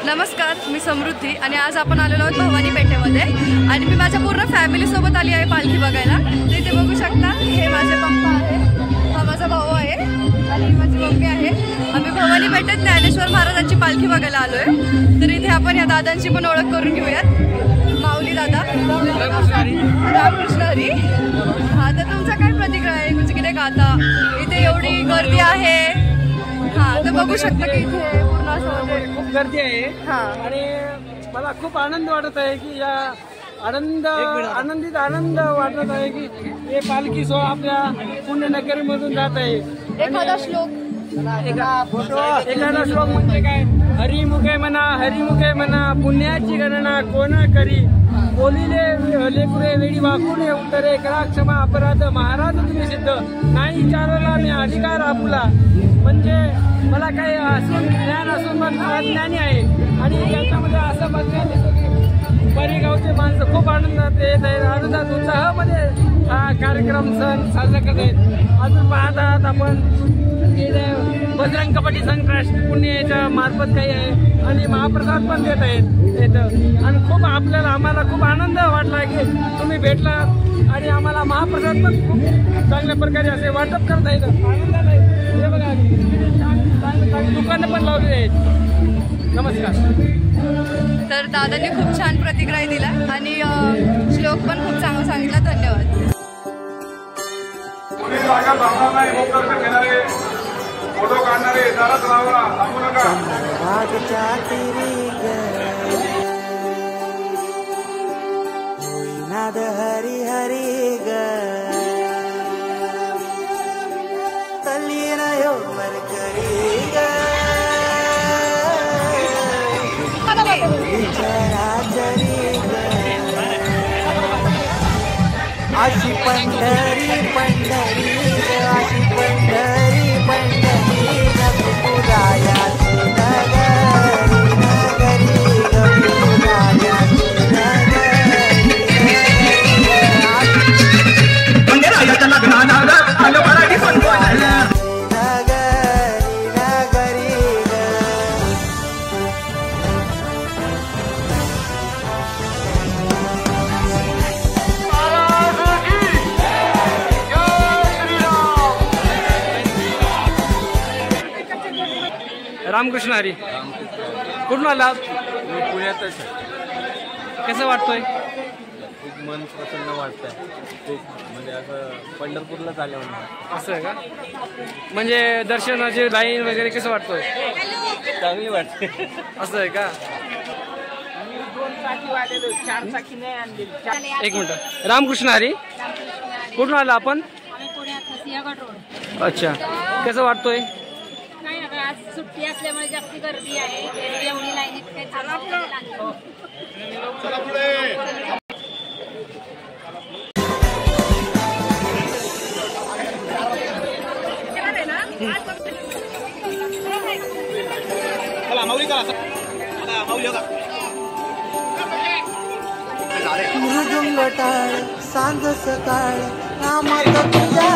नमस्कार, मी समृद्धी आणि आज आपण आलेलो आहोत भवानी पेठेमध्ये आणि मी माझ्या पूर्ण फॅमिली सोबत आली आहे पालखी बघायला। तर इथे बघू शकता, हे माझे पप्पा आहे, हा माझा भाऊ आहे आणि माझी मम्मी आहे। आम्ही भवानी पेठेत ज्ञानेश्वर महाराजांची पालखी बघायला आलोय। तर इथे आपण या दादांची पण ओळख करून घेऊयात। माऊली दादा, रामकृष्ण हरी। हा, तर तुमचा काय प्रतिक्रिया आहे? म्हणजे की नाही का आता इथे एवढी गर्दी आहे, हा तर बघू शकता की इथे पूर्ण असं खूप गर्दी आहे आणि मला खूप आनंद वाटत आहे की या आनंद वाटत आहे की हे पालखी सोहळा आपल्या पुण्यनगरीमधून जात आहे। एखादा श्लोक म्हणजे काय? हरिमुखे म्हणा पुण्याची गणना कोण करी, बोलिले लेकुरे वेळी वाकुणे उत्तरे करा क्षमा अपराध महाराज तुम्ही सिद्ध नाही विचारला मी अधिकार आपुला। म्हणजे मला काही असून ज्ञान असून पण अज्ञानी आहे आणि याच्यामध्ये असं बघण्यात येतं की बरेगावचे माणसं खूप आनंदात येत आहेत, आनंदात उत्साहामध्ये हा कार्यक्रम सण साजरा करत आहेत। अजून पाहतात आपण बजरंग कबड्डी संघ राष्ट्रीय पुणे याच्या मार्फत काही आहे आणि महाप्रसाद पण देत आहेत आणि खूप आम्हाला खूप आनंद वाटला की तुम्ही भेटलात आणि आम्हाला महाप्रसाद पण खूप चांगल्या प्रकारे असे वाटप करता येतं। आनंदाला हे बघा, चांगली दुकानं पण लावली आहेत। नमस्कार। तर दादांनी खूप छान प्रतिक्रिया दिला आणि श्लोक पण खूप चांगला सांगितला। धन्यवाद। फोटो काढणारे दारात राहा, थांबू नका। हरी हरी ग तल्लीनयो मरकरी ग चराचरी ग अशी पंढरी पंढरी ग अशी पंढरी पंढरी ग पुरायाची नगरी नगरी ग पुरायाची रामकृष्ण हरी। कुठून आलात? मी पुण्यातच आहे। कसं वाटतंय? खूप मन प्रसन्न वाटतंय, खूप म्हणजे असं पंढरपूरला झालं म्हणून। असं आहे का? म्हणजे दर्शनाची लाईन वगैरे कसं वाटतोय? चांगली वाटते। असं आहे का? एक मिनिट। रामकृष्ण हरी, कुठून आला आपण? अच्छा, कसं वाटतोय? आज सुट्टी असल्यामुळे जास्त गर्दी आहे, एवढी लाईनीत काही मृदुंग टाळ सांग सकाळ नामात तुझ्या